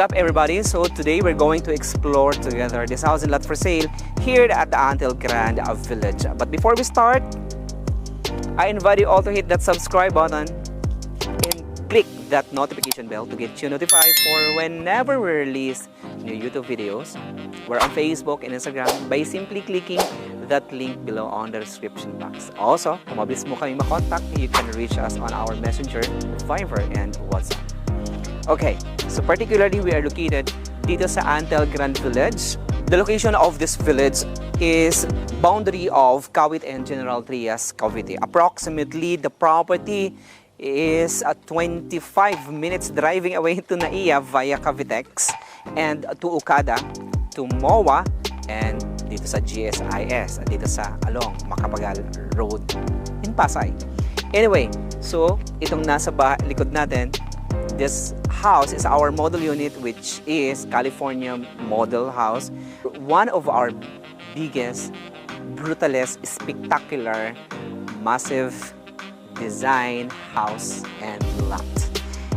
up, everybody? So today we're going to explore together this house and lot for sale here at the Antil Grand Village. But before we start, I invite you all to hit that subscribe button and click that notification bell to get you notified for whenever we release new YouTube videos. We're on Facebook and Instagram by simply clicking that link below on the description box. Also, kung mabilis mo kami makontak, you can reach us on our Messenger, Viber, and WhatsApp. Okay, so particularly we are located dito sa Antil Grand Village. The location of this village is boundary of Kawit and General Trias, Cavite. Approximately, the property is 25 minutes driving away to Naiya via Cavitex and to Okada, to MOA, and dito sa GSIS, dito sa along Macapagal Road in Pasay. Anyway, so itong nasa likod natin, this house is our model unit, which is California model house. One of our biggest, brutalist, spectacular, massive design house and lot.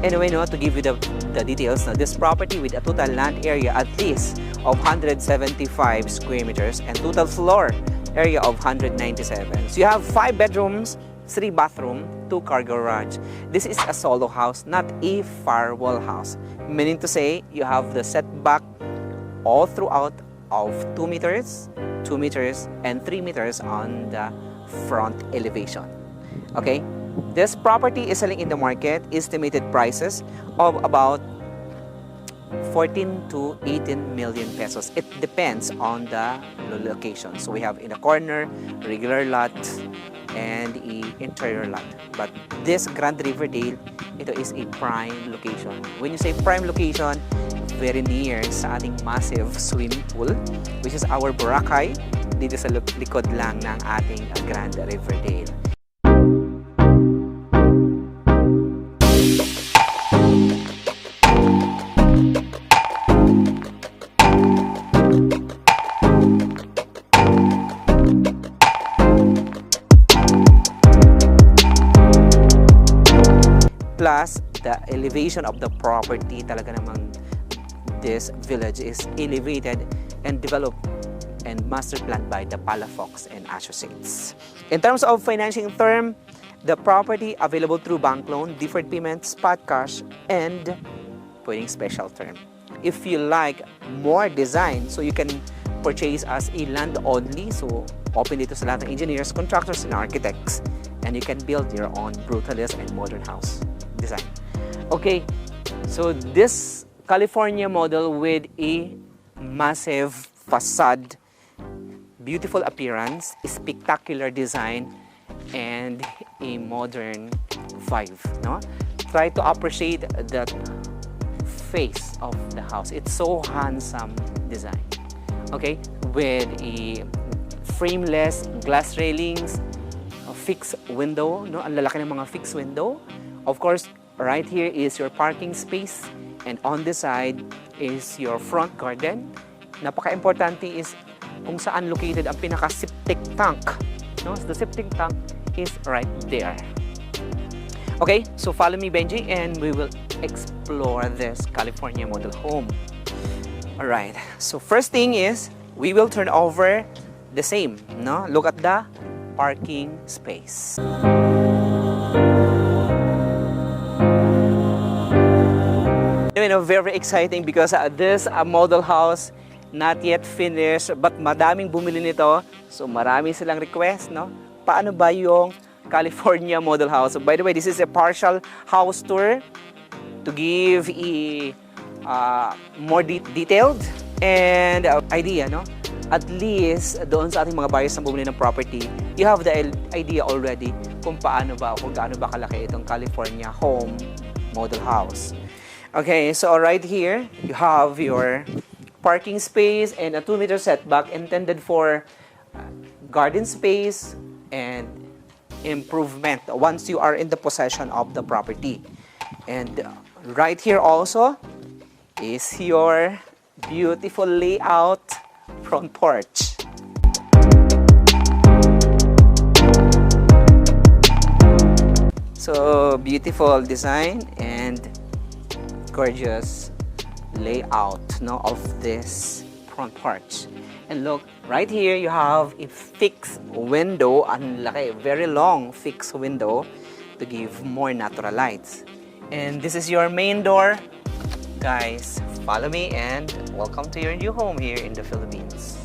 Anyway, to give you the details, this property with a total land area at least of 175 square meters and total floor area of 197. So you have 5 bedrooms, 3 bathroom, 2 car garage. This is a solo house, not a firewall house. Meaning to say, you have the setback all throughout of 2 meters, 2 meters, and 3 meters on the front elevation. Okay, this property is selling in the market, estimated prices of about 14 to 18 million pesos. It depends on the location. So we have in the corner, regular lot, and interior lot. But this Grand Riverdale, ito is a prime location. When you say prime location, very near sa ating massive swimming pool, which is our Boracay, dito sa likod lang ng ating Grand Riverdale. Plus, the elevation of the property, talaga namang this village is elevated and developed and master planned by the Palafox and Associates. In terms of financing term, the property available through bank loan, deferred payment, spot cash, and pwedeng special term. If you like more design, so you can purchase as a land only, so open dito sa lahat ng engineers, contractors, and architects, and you can build your own brutalist and modern house design. Okay, so this California model with a massive facade, beautiful appearance, spectacular design, and a modern vibe. No? Try to appreciate the face of the house. It's so handsome design. Okay, with a frameless glass railings, a fixed window. No, ang lalaki ng mga fixed window. Of course, right here is your parking space, and on this side is your front garden. Napaka-importante is kung saan located ang pinaka-septic tank. No? So the septic tank is right there. Okay, so follow me, Benji, and we will explore this California model home. Alright, so first thing is, we will turn over the same. No? Look at the parking space. Very exciting because this model house not yet finished, but madaming bumili nito, so marami silang request, no? Paano ba yung California model house? So, by the way, this is a partial house tour to give a more detailed and idea, no? At least doon sa ating mga buyers na bumili ng property, you have the idea already kung paano ba, kung gaano ba kalaki itong California home model house. Okay, so right here, you have your parking space and a 2-meter setback intended for garden space and improvement once you are in the possession of the property. And right here also is your beautiful layout front porch. So beautiful design and gorgeous layout, no, of this front porch. And look, right here you have a fixed window, ang laki, very long fixed window to give more natural lights. And this is your main door. Guys, follow me and welcome to your new home here in the Philippines.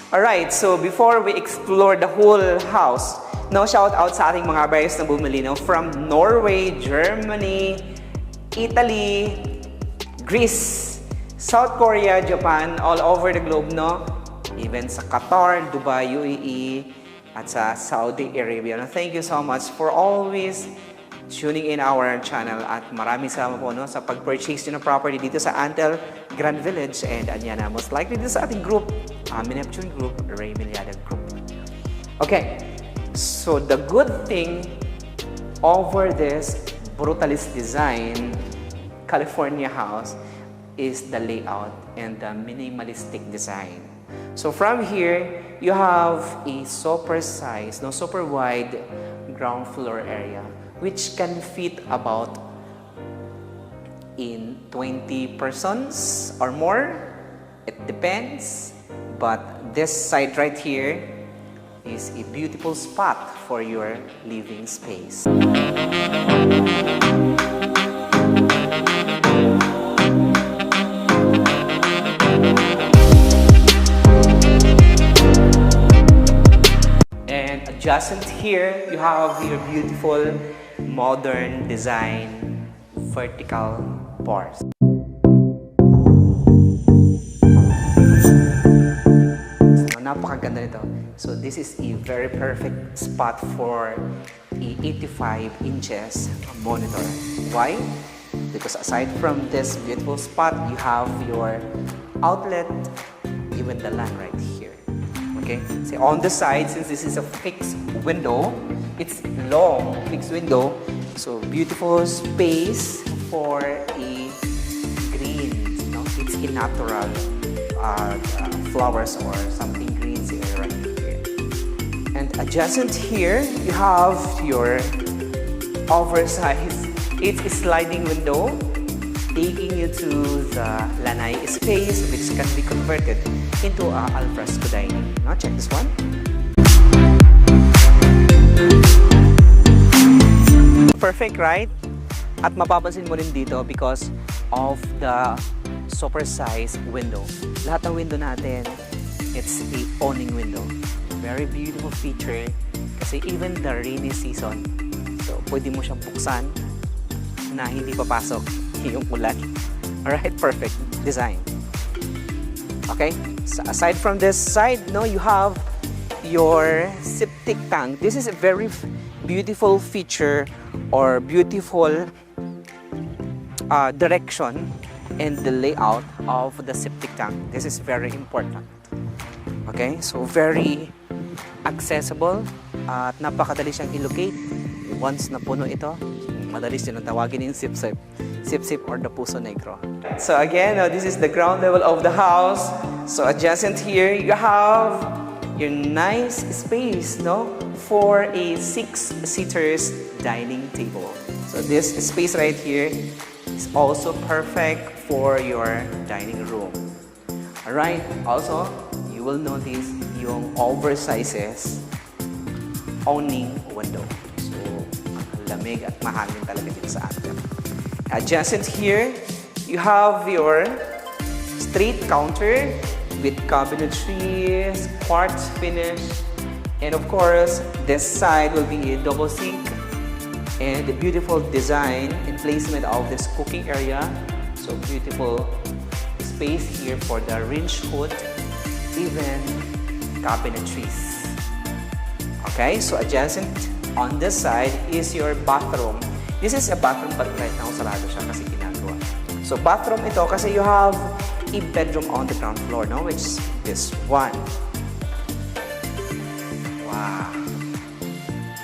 Alright, so before we explore the whole house, no, shout out sa ating mga buyers na bumili, no, from Norway, Germany, Italy, Greece, South Korea, Japan, all over the globe, no? Even sa Qatar, Dubai, UAE, at sa Saudi Arabia. No? Thank you so much for always tuning in our channel at maraming salamat po, no, sa pag-purchase nyo ng property dito sa Antel Grand Village and Anyana. Most likely dito sa ating group, Neptune Group, Ray Miliada Group. Okay, so the good thing over this brutalist design California house is the layout and the minimalistic design. So from here, you have a super size, no, super wide ground floor area which can fit about in 20 persons or more. It depends. But this side right here is a beautiful spot for your living space. And adjacent here, you have your beautiful modern design vertical bars. Napakaganda nito. So this is a very perfect spot for a 85 inches monitor. Why? Because aside from this beautiful spot, you have your outlet, even the LAN right here. Okay? So on the side, since this is a fixed window, it's long fixed window. So beautiful space for a green. No? It's a natural flowers or something greens right here. And adjacent here, you have your oversized, it's a sliding window taking you to the Lanai space, which can be converted into a alfresco dining. Now check this one. Perfect, right? At mapapansin mo rin dito because of the super size window. Lahat ng window natin, it's a awning window. Very beautiful feature kasi even the rainy season, so pwede mo siyang buksan na hindi papasok yung ulan. Alright, perfect design. Okay, so aside from this side, no, you have your septic tank. This is a very beautiful feature or beautiful direction and the layout of the septic tank. This is very important. Okay, so very accessible at napakadali siyang i-locate. Once na puno ito, madali silang tawagin yung sip-sip. Sip-sip or the Puso Negro. So again, this is the ground level of the house. So adjacent here, you have your nice space, no, for a 6-seaters dining table. So this space right here is also perfect for your dining room. Alright, also, you will notice yung oversizes awning window. So, lamig at mahangin talaga dito sa atin. Adjacent here, you have your straight counter with cabinetries, quartz finish, and of course, this side will be a double sink and the beautiful design and placement of this cooking area. So beautiful space here for the range hood, even cabinetries. Okay, so adjacent on this side is your bathroom. This is a bathroom but right now sarado siya kasi ginagawa. So bathroom ito kasi you have a bedroom on the ground floor, no? Which is this one. Wow.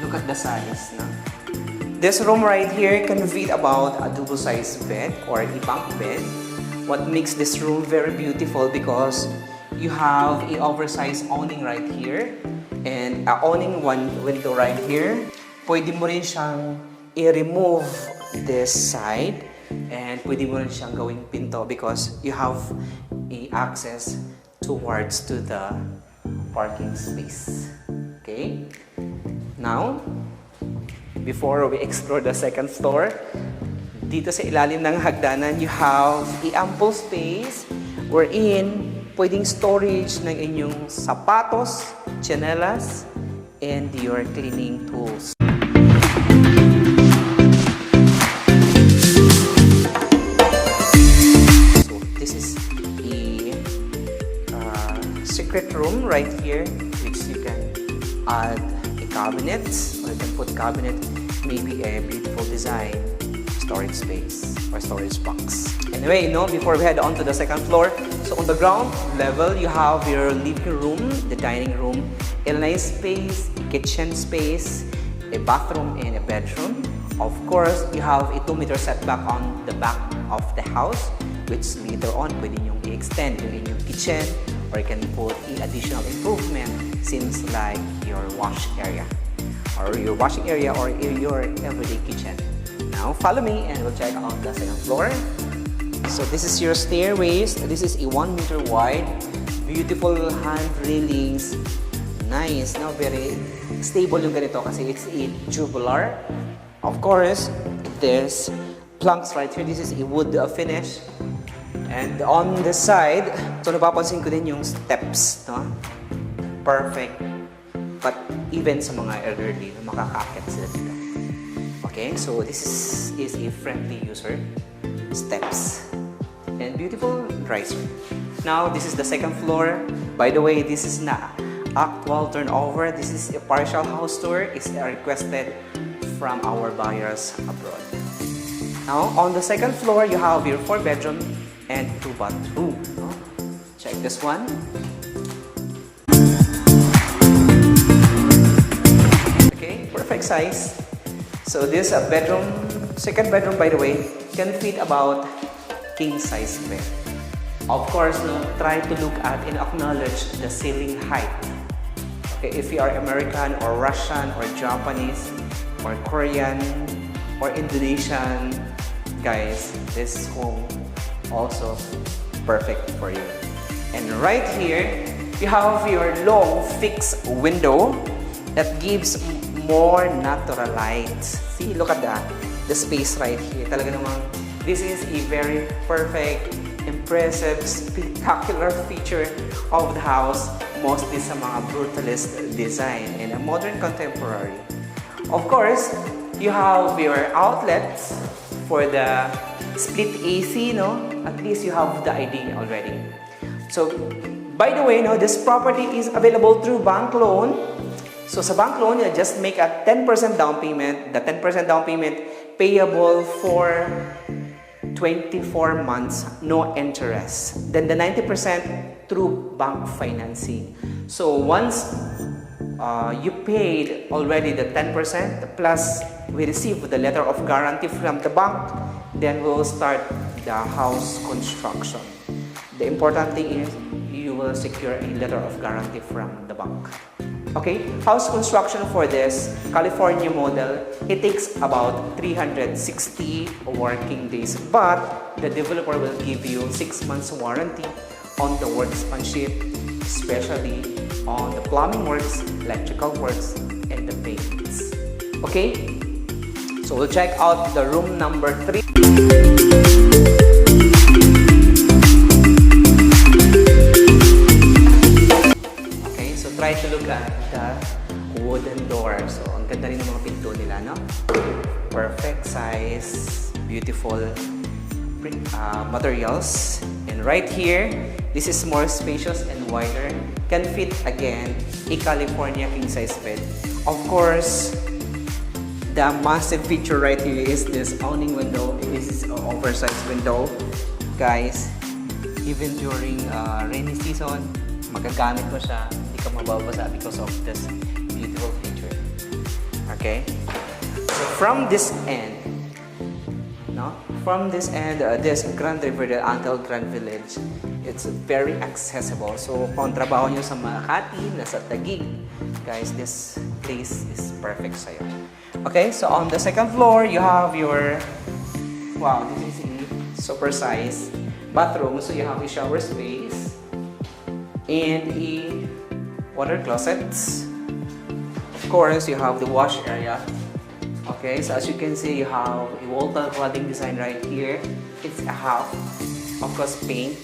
Look at the size, no? This room right here can fit about a double-sized bed or a bunk bed. What makes this room very beautiful because you have a oversized awning right here and a awning one window right here. Pwede mo rin siyang i-remove this side and pwede mo rin siyang gawing pinto because you have a access towards to the parking space. Okay? Now, before we explore the second floor, dito sa ilalim ng hagdanan, you have a ample space wherein pwedeng storage ng inyong sapatos, tsinelas, and your cleaning tools. So this is a secret room right here, which you can add a cabinet, or you can put cabinet, maybe a beautiful design, storage space, or storage box. Anyway, before we head on to the second floor, so on the ground level, you have your living room, the dining room, a nice space, kitchen space, a bathroom, and a bedroom. Of course, you have a 2-meter setback on the back of the house, which later on, pwede nyo i-extend yung inyong kitchen, or you can put in additional improvement, seems like your wash area, or your washing area, or your everyday kitchen. Now, follow me and we'll check out the second floor. So this is your stairways. This is a 1-meter wide, beautiful hand railings. Nice, very stable yung ganito kasi it's a tubular. Of course, there's planks right here. This is a wood finish. And on the side, so napapansin ko din yung steps, perfect. But even sa mga elderly, makakakit sila dito. Okay, so this is a friendly user. Steps. And beautiful riser. Now, this is the second floor. By the way, this is not actual turnover. This is a partial house tour. It's requested from our buyers abroad. Now, on the second floor, you have your 4-bedroom and 2-bathroom. Check this one. Okay, perfect size. So this bedroom, second bedroom, by the way, can fit about king-size bed. Of course, try to look at and acknowledge the ceiling height. Okay, if you are American or Russian or Japanese or Korean or Indonesian, guys, this home also perfect for you. And right here, you have your long fixed window that gives more natural light. See, look at that. The space right here. Talaga namang, this is a very perfect, impressive, spectacular feature of the house, mostly sa mga brutalist design and a modern contemporary. Of course, you have your outlets for the split AC, At least you have the idea already. So, by the way, this property is available through bank loan. So sa bank loan, you just make a 10% down payment. The 10% down payment payable for 24 months, no interest. Then the 90% through bank financing. So once you paid already the 10% plus we receive the letter of guarantee from the bank, then we will start the house construction. The important thing is you will secure a letter of guarantee from the bank. Okay, house construction for this California model, it takes about 360 working days, but the developer will give you 6 months warranty on the workmanship, especially on the plumbing works, electrical works, and the paints. Okay, so we'll check out the room number 3. Try to look at the wooden door. So, ang ganda rin ng mga pinto nila, Perfect size, beautiful materials. And right here, this is more spacious and wider. Can fit, again, a California king-size bed. Of course, the massive feature right here is this awning window. This is an oversized window. Guys, even during rainy season, magagamit mo siya. Ka mababasa because of this beautiful feature. Okay, so from this end, this Grand Riverdale Antel Grand Village it's very accessible. So kung trabaho nyo sa Makati, nasa Taguig, guys, this place is perfect sa'yo. Okay, so on the second floor, you have your, wow, this is a super size bathroom. So you have a shower space and a water closet. Of course, you have the wash area. Okay, so as you can see, you have a wall cladding design right here. It's a half, of course, paint.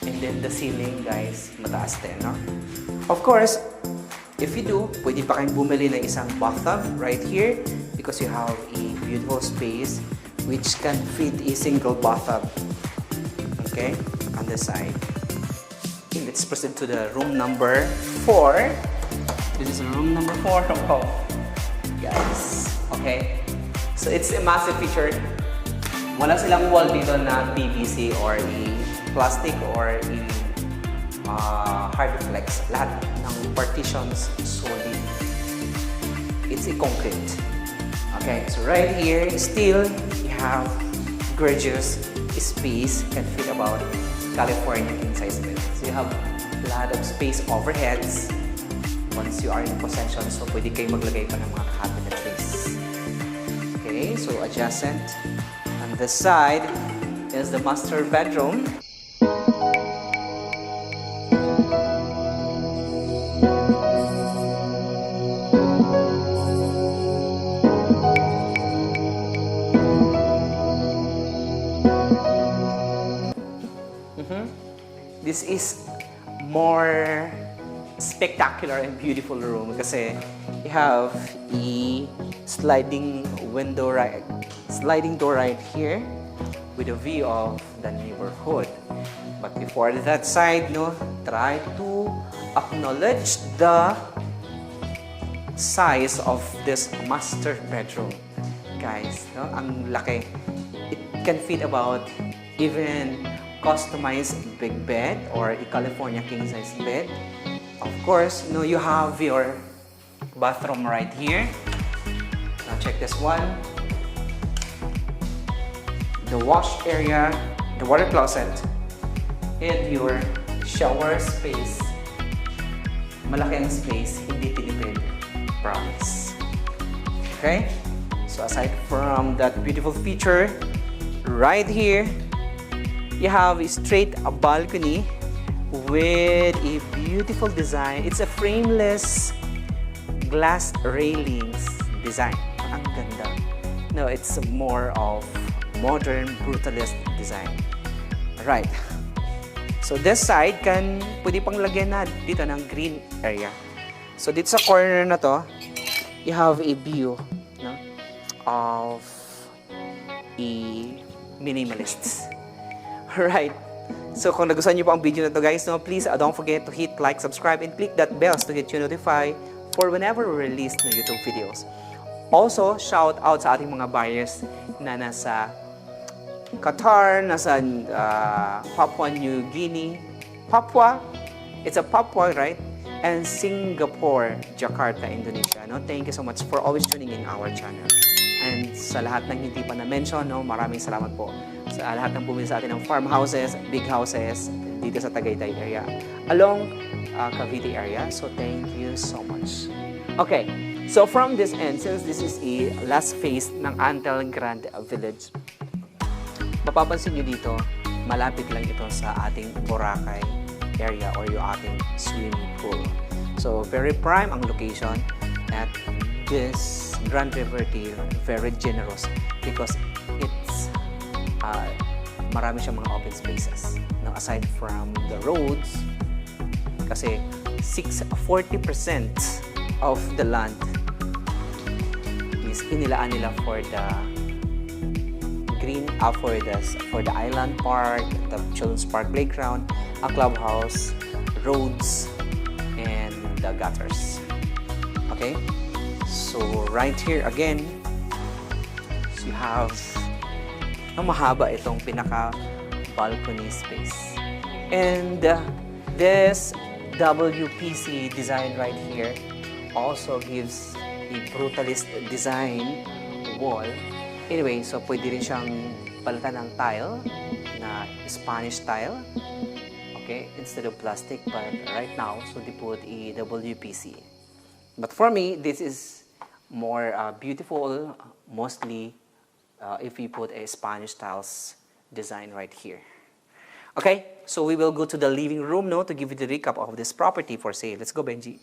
And then the ceiling, guys, mataas din, no? Of course, if you do, pwede pa kayong bumili ng isang bathtub right here because you have a beautiful space which can fit a single bathtub. Okay, on the side. Okay, let's proceed to the room number 4. This is room number 4. Wow. Guys, okay. So it's a massive feature. Wala silang wall dito na PVC or a plastic or a hard flex. Lahat ng partitions solid. It's a concrete. Okay, so right here, still you have gorgeous space, can fit about California king size bed. So you have a lot of space overheads once you are in possession. So pwede kayo maglagay pa ng mga cabinetries. Okay, so adjacent. On the side is the master bedroom. This is more spectacular and beautiful room kasi you have a sliding door right here with a view of the neighborhood. But before that side, no, try to acknowledge the size of this master bedroom. Guys, no, ang laki. It can fit about even customized big bed or a California king size bed. Of course, no, you have your bathroom right here. Now check this one. The wash area, the water closet, and your shower space. Malaki ang space, hindi tinipid. Promise. Okay? So aside from that beautiful feature, right here, you have a straight balcony with a beautiful design. It's a frameless glass railings design. Ang ganda. No, it's more of modern brutalist design. Right. So this side pwede pang lagyan na dito ng green area. So dito sa corner na to, you have a view, no, of a minimalist. Right. So kung nagustuhan niyo po ang video na to, guys, no, please don't forget to hit like, subscribe, and click that bell to get you notified for whenever we release na YouTube videos. Also, shout out sa ating mga buyers na nasa Qatar, nasa Papua New Guinea, it's a Papua, right? And Singapore, Jakarta, Indonesia. No? Thank you so much for always tuning in our channel. And sa lahat ng hindi pa na-mention, no, maraming salamat po sa lahat ng bumili sa atin ng farmhouses, big houses dito sa Tagaytay area, along Cavite area. So thank you so much. Okay, so from this end, since this is a last phase ng Antel Grand Village, mapapansin nyo dito, malapit lang ito sa ating Boracay area or yung ating swimming pool. So very prime ang location at this Grand Riverdale, very generous because it's marami siyang mga open spaces. No, aside from the roads, kasi 40% of the land is inilaan nila for the green, for the island park, the children's park playground, a clubhouse, roads, and the gutters. Okay? So right here again, so you have mahaba itong pinaka balcony space. And this WPC design right here also gives a brutalist design wall. Anyway, so pwede rin siyang palitan ng tile na Spanish tile. okay, instead of plastic, but right now, so they put a WPC. But for me, this is more beautiful, mostly if we put a Spanish styles design right here. Okay, so we will go to the living room now to give you the recap of this property for sale. Let's go, Benji.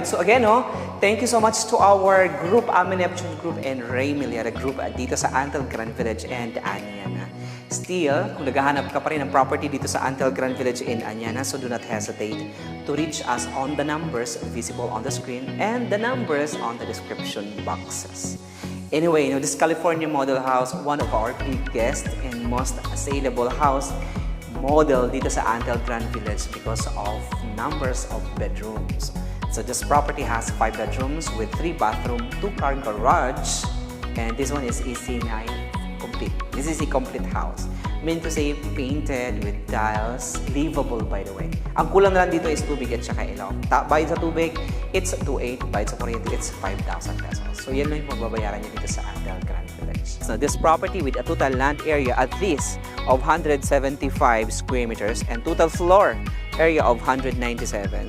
So again, thank you so much to our group, Neptune Group and Ray Miliara Group dito sa Antel Grand Village and Anyana. Still, kung naghahanap ka pa rin ng property dito sa Antel Grand Village and Anyana, so do not hesitate to reach us on the numbers visible on the screen and the numbers on the description boxes. Anyway, this California model house, one of our biggest and most saleable house model dito sa Antel Grand Village because of numbers of bedrooms. So this property has 5 bedrooms with 3 bathrooms, 2-car garage, and this one is semi complete. This is a complete house. Meant to say painted with tiles, livable by the way. Ang kulang na lang dito is tubig at saka ilaw. Bayad sa tubig, it's 2,800. Bayad sa kuryente, it's 5,000 pesos. So yan lang yung magbabayaran niya dito sa Antel Grand Village. So this property with a total land area at least of 175 square meters and total floor area of 197.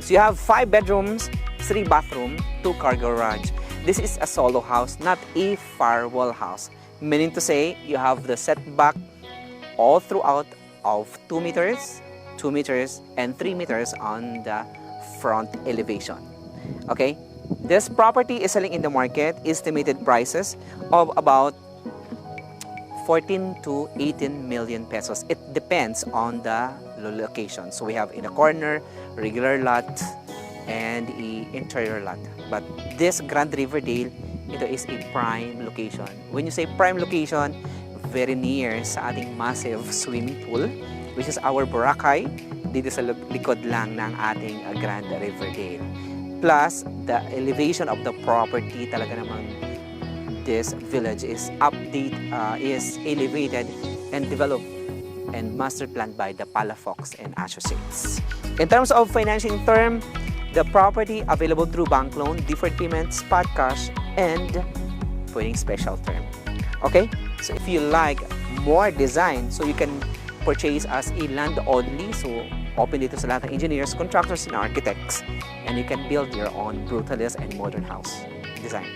So you have 5 bedrooms, 3 bathroom, 2-car garage. This is a solo house, not a firewall house. Meaning to say, you have the setback all throughout of 2 meters, 2 meters, and 3 meters on the front elevation. Okay? This property is selling in the market, estimated prices of about 14 to 18 million pesos. It depends on the location. So we have in a corner, regular lot, and a interior lot. But this Grand Riverdale, ito is a prime location. When you say prime location, very near sa ating massive swimming pool, which is our Boracay, dito sa likod lang ng ating Grand Riverdale. Plus, the elevation of the property talaga namang this village is elevated and developed and master planned by the Palafox and Associates. In terms of financing term, the property available through bank loan, deferred payment, spot cash, and pwedeng special term. Okay? So if you like more design, so you can purchase as a land only. So open dito sa lahat ng engineers, contractors, and architects. And you can build your own brutalist and modern house design.